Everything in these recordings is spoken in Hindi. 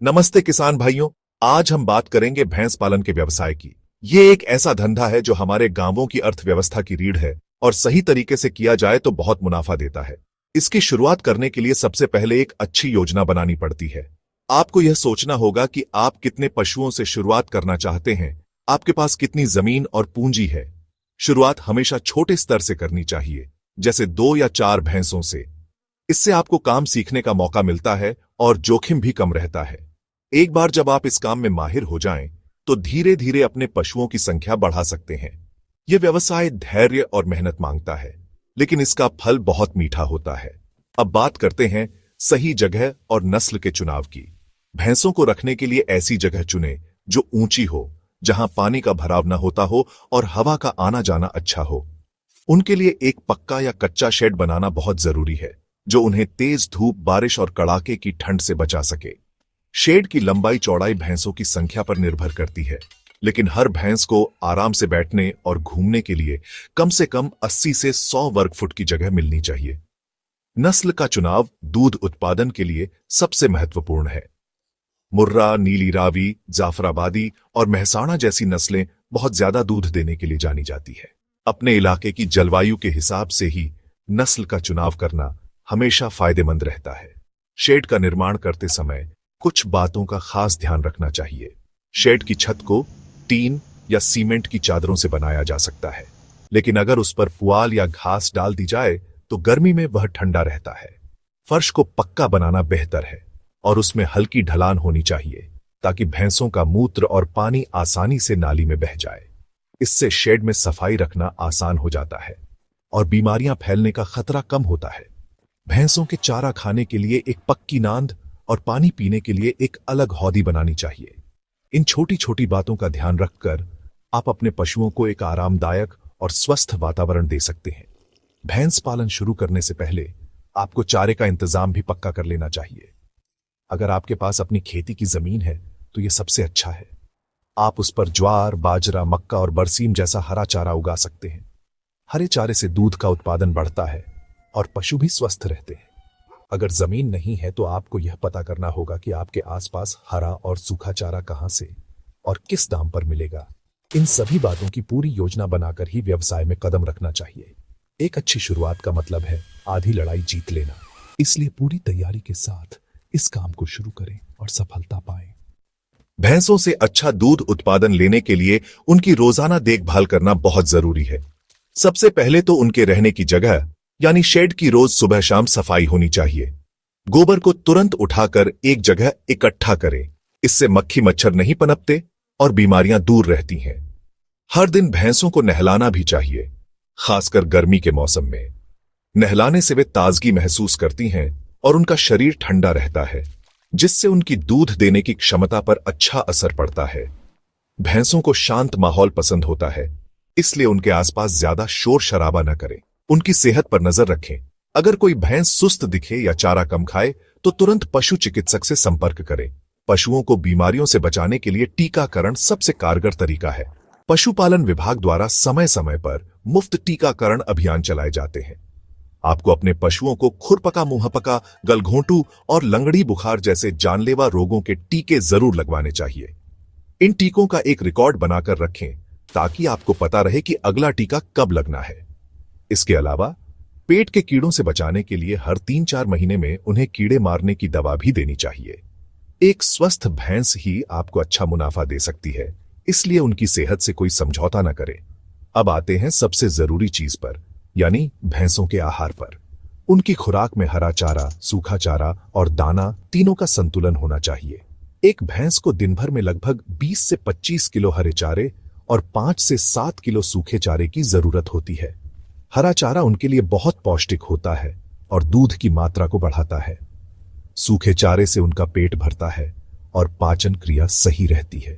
नमस्ते किसान भाइयों। आज हम बात करेंगे भैंस पालन के व्यवसाय की। ये एक ऐसा धंधा है जो हमारे गांवों की अर्थव्यवस्था की रीढ़ है और सही तरीके से किया जाए तो बहुत मुनाफा देता है। इसकी शुरुआत करने के लिए सबसे पहले एक अच्छी योजना बनानी पड़ती है। आपको यह सोचना होगा कि आप कितने पशुओं से शुरुआत करना चाहते हैं, आपके पास कितनी जमीन और पूंजी है। शुरुआत हमेशा छोटे स्तर से करनी चाहिए, जैसे 2 या 4 भैंसों से। इससे आपको काम सीखने का मौका मिलता है और जोखिम भी कम रहता है। एक बार जब आप इस काम में माहिर हो जाएं, तो धीरे धीरे अपने पशुओं की संख्या बढ़ा सकते हैं। यह व्यवसाय धैर्य और मेहनत मांगता है, लेकिन इसका फल बहुत मीठा होता है। अब बात करते हैं सही जगह और नस्ल के चुनाव की। भैंसों को रखने के लिए ऐसी जगह चुनें जो ऊंची हो, जहां पानी का भराव न होता हो और हवा का आना जाना अच्छा हो। उनके लिए एक पक्का या कच्चा शेड बनाना बहुत जरूरी है, जो उन्हें तेज धूप, बारिश और कड़ाके की ठंड से बचा सके। शेड की लंबाई चौड़ाई भैंसों की संख्या पर निर्भर करती है, लेकिन हर भैंस को आराम से बैठने और घूमने के लिए कम से कम 80 से 100 वर्ग फुट की जगह मिलनी चाहिए। नस्ल का चुनाव दूध उत्पादन के लिए सबसे महत्वपूर्ण है। मुर्रा, नीली रावी, जाफराबादी और महसाणा जैसी नस्लें बहुत ज्यादा दूध देने के लिए जानी जाती है। अपने इलाके की जलवायु के हिसाब से ही नस्ल का चुनाव करना हमेशा फायदेमंद रहता है। शेड का निर्माण करते समय कुछ बातों का खास ध्यान रखना चाहिए। शेड की छत को टीन या सीमेंट की चादरों से बनाया जा सकता है, लेकिन अगर उस पर पुआल या घास डाल दी जाए तो गर्मी में वह ठंडा रहता है। फर्श को पक्का बनाना बेहतर है और उसमें हल्की ढलान होनी चाहिए, ताकि भैंसों का मूत्र और पानी आसानी से नाली में बह जाए। इससे शेड में सफाई रखना आसान हो जाता है और बीमारियां फैलने का खतरा कम होता है। भैंसों के चारा खाने के लिए एक पक्की नांद और पानी पीने के लिए एक अलग हौदी बनानी चाहिए। इन छोटी छोटी बातों का ध्यान रखकर आप अपने पशुओं को एक आरामदायक और स्वस्थ वातावरण दे सकते हैं। भैंस पालन शुरू करने से पहले आपको चारे का इंतजाम भी पक्का कर लेना चाहिए। अगर आपके पास अपनी खेती की जमीन है तो यह सबसे अच्छा है। आप उस पर ज्वार, बाजरा, मक्का और बरसीम जैसा हरा चारा उगा सकते हैं। हरे चारे से दूध का उत्पादन बढ़ता है और पशु भी स्वस्थ रहते हैं। अगर जमीन नहीं है तो आपको यह पता करना होगा कि आपके आसपास हरा और सूखा चारा कहां से और किस दाम पर मिलेगा। इन सभी बातों की पूरी योजना बनाकर ही व्यवसाय में कदम रखना चाहिए। एक अच्छी शुरुआत का मतलब है आधी लड़ाई जीत लेना, इसलिए पूरी तैयारी के साथ इस काम को शुरू करें और सफलता पाएं। भैंसों से अच्छा दूध उत्पादन लेने के लिए उनकी रोजाना देखभाल करना बहुत जरूरी है। सबसे पहले तो उनके रहने की जगह यानी शेड की रोज सुबह शाम सफाई होनी चाहिए। गोबर को तुरंत उठाकर एक जगह इकट्ठा करें, इससे मक्खी मच्छर नहीं पनपते और बीमारियां दूर रहती हैं। हर दिन भैंसों को नहलाना भी चाहिए, खासकर गर्मी के मौसम में। नहलाने से वे ताजगी महसूस करती हैं और उनका शरीर ठंडा रहता है, जिससे उनकी दूध देने की क्षमता पर अच्छा असर पड़ता है। भैंसों को शांत माहौल पसंद होता है, इसलिए उनके आसपास ज्यादा शोर शराबा न करें। उनकी सेहत पर नजर रखें। अगर कोई भैंस सुस्त दिखे या चारा कम खाए तो तुरंत पशु चिकित्सक से संपर्क करें। पशुओं को बीमारियों से बचाने के लिए टीकाकरण सबसे कारगर तरीका है। पशुपालन विभाग द्वारा समय समय पर मुफ्त टीकाकरण अभियान चलाए जाते हैं। आपको अपने पशुओं को खुरपका, मुंहपका, गलघोंटू और लंगड़ी बुखार जैसे जानलेवा रोगों के टीके जरूर लगवाने चाहिए। इन टीकों का एक रिकॉर्ड बनाकर रखें, ताकि आपको पता रहे कि अगला टीका कब लगना है। इसके अलावा पेट के कीड़ों से बचाने के लिए हर 3-4 महीने में उन्हें कीड़े मारने की दवा भी देनी चाहिए। एक स्वस्थ भैंस ही आपको अच्छा मुनाफा दे सकती है, इसलिए उनकी सेहत से कोई समझौता न करें। अब आते हैं सबसे जरूरी चीज पर, यानी भैंसों के आहार पर। उनकी खुराक में हरा चारा, सूखा चारा और दाना तीनों का संतुलन होना चाहिए। एक भैंस को दिन भर में लगभग 20 से 25 किलो हरे चारे और 5 से 7 किलो सूखे चारे की जरूरत होती है। हरा चारा उनके लिए बहुत पौष्टिक होता है और दूध की मात्रा को बढ़ाता है। सूखे चारे से उनका पेट भरता है और पाचन क्रिया सही रहती है।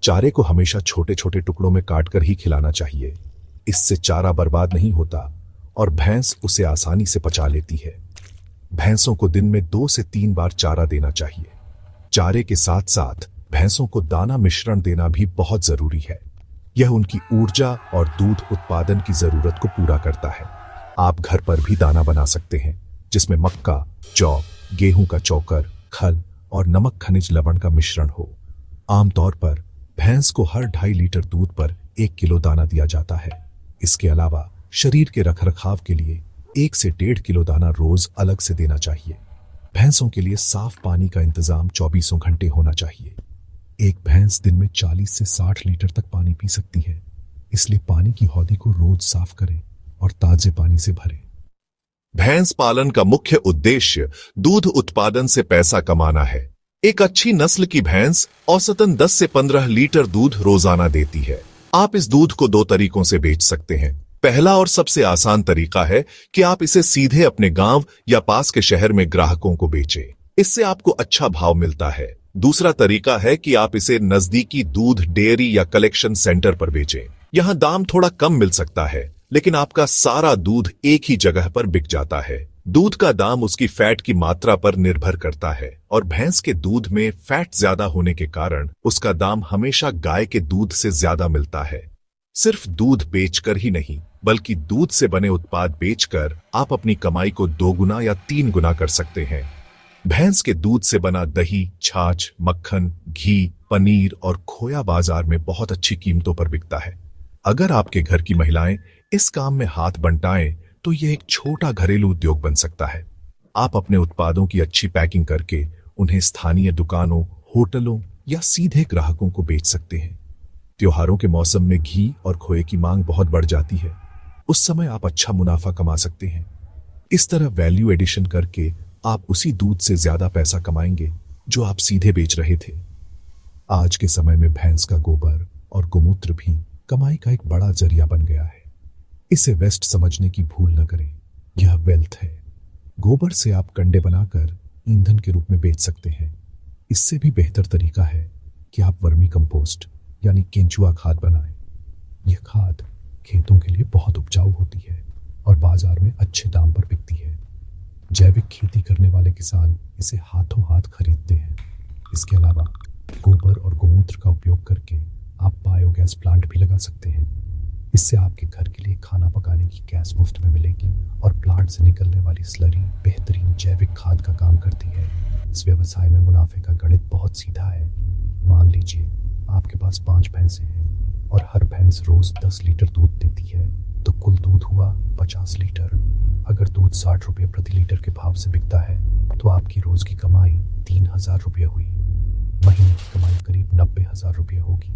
चारे को हमेशा छोटे छोटे टुकड़ों में काटकर ही खिलाना चाहिए। इससे चारा बर्बाद नहीं होता और भैंस उसे आसानी से पचा लेती है। भैंसों को दिन में 2 से 3 बार चारा देना चाहिए। चारे के साथ साथ भैंसों को दाना मिश्रण देना भी बहुत जरूरी है। यह उनकी ऊर्जा और दूध उत्पादन की जरूरत को पूरा करता है। आप घर पर भी दाना बना सकते हैं, जिसमें मक्का, जौ, गेहूं का चोकर, खल और नमक खनिज लवण का मिश्रण हो। आमतौर पर भैंस को हर 2.5 लीटर दूध पर 1 किलो दाना दिया जाता है। इसके अलावा शरीर के रखरखाव के लिए 1 से 1.5 किलो दाना रोज अलग से देना चाहिए। भैंसों के लिए साफ पानी का इंतजाम 24 घंटे होना चाहिए। एक भैंस दिन में 40 से 60 लीटर तक पानी पी सकती है, इसलिए पानी की हौदी को रोज साफ करें और ताजे पानी से भरें। भैंस पालन का मुख्य उद्देश्य दूध उत्पादन से पैसा कमाना है। एक अच्छी नस्ल की भैंस औसतन 10 से 15 लीटर दूध रोजाना देती है। आप इस दूध को 2 तरीकों से बेच सकते हैं। पहला और सबसे आसान तरीका है कि आप इसे सीधे अपने गांव या पास के शहर में ग्राहकों को बेचें। इससे आपको अच्छा भाव मिलता है। दूसरा तरीका है कि आप इसे नजदीकी दूध डेयरी या कलेक्शन सेंटर पर बेचें। यहां दाम थोड़ा कम मिल सकता है, लेकिन आपका सारा दूध एक ही जगह पर बिक जाता है। दूध का दाम उसकी फैट की मात्रा पर निर्भर करता है और भैंस के दूध में फैट ज्यादा होने के कारण उसका दाम हमेशा गाय के दूध से ज्यादा मिलता है। सिर्फ दूध बेचकर ही नहीं, बल्कि दूध से बने उत्पाद बेचकर आप अपनी कमाई को 2 गुना या 3 गुना कर सकते हैं। भैंस के दूध से बना दही, छाछ, मक्खन, घी, पनीर और खोया बाजार में बहुत अच्छी कीमतों पर बिकता है। अगर आपके घर की महिलाएं इस काम में हाथ बंटाएं तो यह एक छोटा घरेलू उद्योग बन सकता है। आप अपने उत्पादों की अच्छी पैकिंग करके उन्हें स्थानीय दुकानों, होटलों या सीधे ग्राहकों को बेच सकते हैं। त्योहारों के मौसम में घी और खोए की मांग बहुत बढ़ जाती है। उस समय आप अच्छा मुनाफा कमा सकते हैं। इस तरह वैल्यू एडिशन करके आप उसी दूध से ज्यादा पैसा कमाएंगे जो आप सीधे बेच रहे थे। आज के समय में भैंस का गोबर और गोमूत्र भी कमाई का एक बड़ा जरिया बन गया है। इसे वेस्ट समझने की भूल न करें, यह वेल्थ है। गोबर से आप कंडे बनाकर ईंधन के रूप में बेच सकते हैं। इससे भी बेहतर तरीका है कि आप वर्मी कंपोस्ट यानी केंचुआ खाद बनाएं। यह खाद खेतों के लिए बहुत उपजाऊ होती है और बाजार में अच्छे दाम पर बिकती है। जैविक खेती करने वाले किसान इसे हाथों हाथ खरीदते हैं। इसके अलावा गोबर और गोमूत्र का उपयोग करके आप बायोगैस प्लांट भी लगा सकते हैं। इससे आपके घर के लिए खाना पकाने की गैस मुफ्त में मिलेगी और प्लांट से निकलने वाली स्लरी बेहतरीन जैविक खाद का काम करती है। इस व्यवसाय में मुनाफे का गणित बहुत सीधा है। मान लीजिए आपके पास 5 भैंसें हैं और हर भैंस रोज 10 लीटर दूध देती है, तो कुल दूध हुआ 50 लीटर। अगर दूध 60 रुपये प्रति लीटर के भाव से बिकता है तो आपकी रोज की कमाई 3000 रुपये हुई। महीने की कमाई करीब 90,000 रुपये होगी।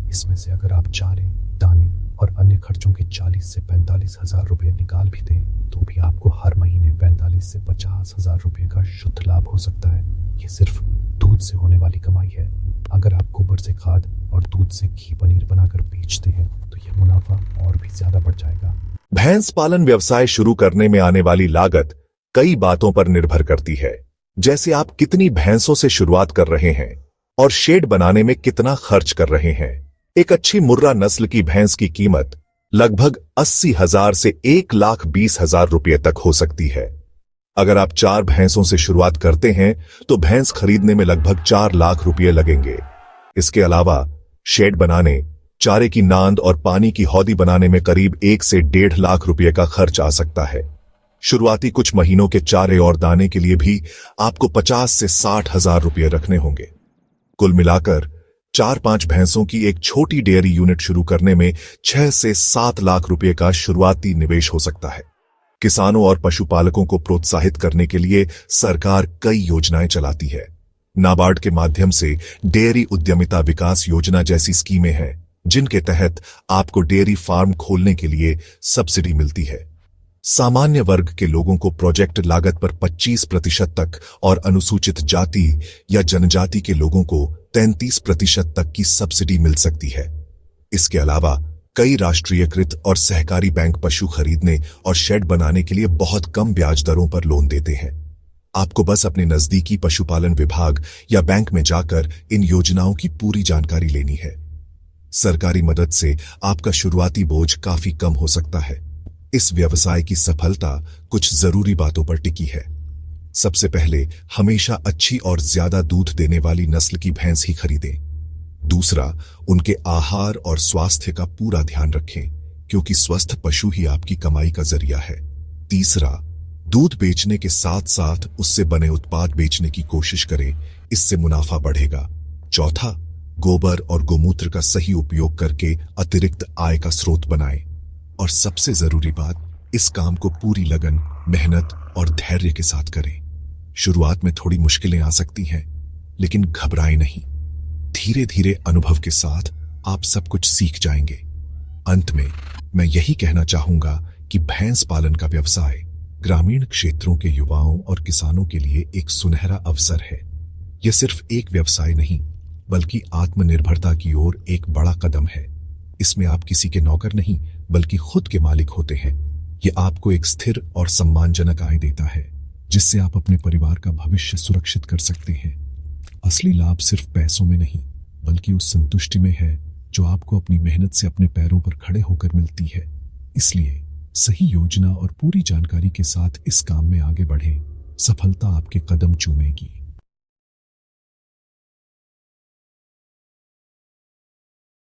इसमें से अगर आप चारे, दाने और अन्य खर्चों के 40 से 45,000 रुपये निकाल भी दें तो भी आपको हर महीने 45 से 50,000 रुपये का शुद्ध लाभ हो सकता है। ये सिर्फ दूध से होने वाली कमाई है। अगर आप गोबर से खाद और दूध से घी पनीर बनाकर बेचते हैं तो यह मुनाफा और भी ज्यादा बढ़ जाएगा। भैंस पालन व्यवसाय शुरू करने में आने वाली लागत कई बातों पर निर्भर करती है, जैसे आप कितनी भैंसों से शुरुआत कर रहे हैं और शेड बनाने में कितना खर्च कर रहे हैं। एक अच्छी मुर्रा नस्ल की भैंस की कीमत लगभग 80,000 से 1,20,000 रुपये तक हो सकती है। अगर आप 4 भैंसों से शुरुआत करते हैं तो भैंस खरीदने में लगभग 4 लाख रुपये लगेंगे। इसके अलावा शेड बनाने, चारे की नांद और पानी की हौदी बनाने में करीब 1 से 1.5 लाख रुपये का खर्च आ सकता है। शुरुआती कुछ महीनों के चारे और दाने के लिए भी आपको 50 से 60,000 रुपये रखने होंगे। कुल मिलाकर 4-5 भैंसों की एक छोटी डेयरी यूनिट शुरू करने में 6 से 7 लाख रुपये का शुरुआती निवेश हो सकता है। किसानों और पशुपालकों को प्रोत्साहित करने के लिए सरकार कई योजनाएं चलाती है। नाबार्ड के माध्यम से डेयरी उद्यमिता विकास योजना जैसी स्कीमें हैं, जिनके तहत आपको डेयरी फार्म खोलने के लिए सब्सिडी मिलती है। सामान्य वर्ग के लोगों को प्रोजेक्ट लागत पर 25% तक और अनुसूचित जाति या जनजाति के लोगों को 33% तक की सब्सिडी मिल सकती है। इसके अलावा कई राष्ट्रीयकृत और सहकारी बैंक पशु खरीदने और शेड बनाने के लिए बहुत कम ब्याज दरों पर लोन देते हैं। आपको बस अपने नजदीकी पशुपालन विभाग या बैंक में जाकर इन योजनाओं की पूरी जानकारी लेनी है। सरकारी मदद से आपका शुरुआती बोझ काफी कम हो सकता है। इस व्यवसाय की सफलता कुछ जरूरी बातों पर टिकी है। सबसे पहले हमेशा अच्छी और ज्यादा दूध देने वाली नस्ल की भैंस ही खरीदें। दूसरा, उनके आहार और स्वास्थ्य का पूरा ध्यान रखें, क्योंकि स्वस्थ पशु ही आपकी कमाई का जरिया है। तीसरा, दूध बेचने के साथ साथ उससे बने उत्पाद बेचने की कोशिश करें, इससे मुनाफा बढ़ेगा। चौथा, गोबर और गोमूत्र का सही उपयोग करके अतिरिक्त आय का स्रोत बनाएं। और सबसे जरूरी बात, इस काम को पूरी लगन, मेहनत और धैर्य के साथ करें। शुरुआत में थोड़ी मुश्किलें आ सकती हैं, लेकिन घबराएं नहीं। धीरे धीरे अनुभव के साथ आप सब कुछ सीख जाएंगे। अंत में मैं यही कहना चाहूंगा कि भैंस पालन का व्यवसाय ग्रामीण क्षेत्रों के युवाओं और किसानों के लिए एक सुनहरा अवसर है। यह सिर्फ एक व्यवसाय नहीं, बल्कि आत्मनिर्भरता की ओर एक बड़ा कदम है। इसमें आप किसी के नौकर नहीं, बल्कि खुद के मालिक होते हैं। यह आपको एक स्थिर और सम्मानजनक आय देता है, जिससे आप अपने परिवार का भविष्य सुरक्षित कर सकते हैं। असली लाभ सिर्फ पैसों में नहीं, बल्कि उस संतुष्टि में है जो आपको अपनी मेहनत से अपने पैरों पर खड़े होकर मिलती है। इसलिए सही योजना और पूरी जानकारी के साथ इस काम में आगे बढ़ें। सफलता आपके कदम चूमेगी।